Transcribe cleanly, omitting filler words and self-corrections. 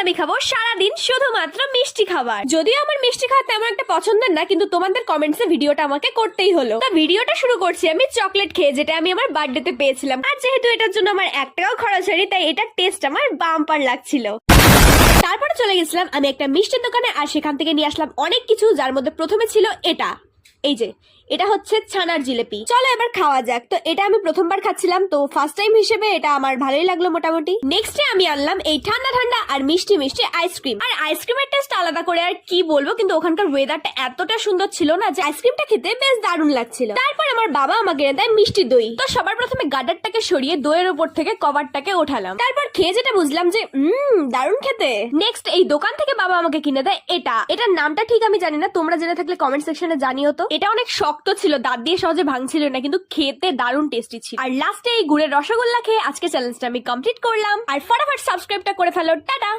আমি খাবো সারাদিন শুধুমাত্র মিষ্টি খাবার। যদিও আমার মিষ্টি খাওয়া তেমন একটা পছন্দের না, কিন্তু তোমাদের কমেন্টসে ভিডিওটা আমাকে করতেই হলো। তো ভিডিওটা শুরু করছি আমি চকলেট খেয়ে, যেটা আমি আমার বার্থডেতে পেয়েছিলাম। আর যেহেতু এটার জন্য আমার 1 টাকাও খরচ হয়নি, তাই এটার টেস্ট আমার বাম্পার লাগছিল। তারপরে চলে গেছিলাম আমি একটা মিষ্টির দোকানে, আর সেখান থেকে নিয়ে আসলাম অনেক কিছু, যার মধ্যে প্রথমে ছিল এটা। এই যে এটা হচ্ছে ছানার জিলেপি। চলো এবার খাওয়া যাক। তো এটা আমি প্রথমবার খাচ্ছিলাম, তো ফার্স্ট টাইম হিসেবে এটা আমার ভালোই লাগলো মোটামুটি। নেক্সটে আমি আনলাম এই ঠান্ডা ঠান্ডা আর মিষ্টি মিষ্টি আইসক্রিম। আর আইসক্রিমের টেস্ট আলাদা করে আর কি বলবো, কিন্তু ওখানকার ওয়েদারটা এতটা সুন্দর ছিল না যে আইসক্রিমটা খেতে বেশ দারুণ লাগছিল। তারপর আমার বাবা আমাকে এনে দেয় মিষ্টি দই। তো সবার প্রথমে গার্ডারটাকে সরিয়ে দইয়ের উপর থেকে কভারটাকে ওঠালাম। তারপর খেয়ে যেটা বুঝলাম যে দারুণ খেতে। নেক্সট এই দোকান থেকে বাবা আমাকে কিনে দেয় এটার নামটা ঠিক আমি জানি না, তোমরা জেনে থাকলে কমেন্ট সেকশনে জানিও তো। এটা অনেক শক্ত ছিল, দাঁত দিয়ে সহজে ভাঙছিল না, কিন্তু খেতে দারুণ টেস্টি ছিল। আর লাস্টে এই গুড়ের রসগোল্লা খেয়ে আজকে চ্যালেঞ্জটা আমি কমপ্লিট করলাম। আর ফটাফট সাবস্ক্রাইবটা করে ফেলো। টাটা।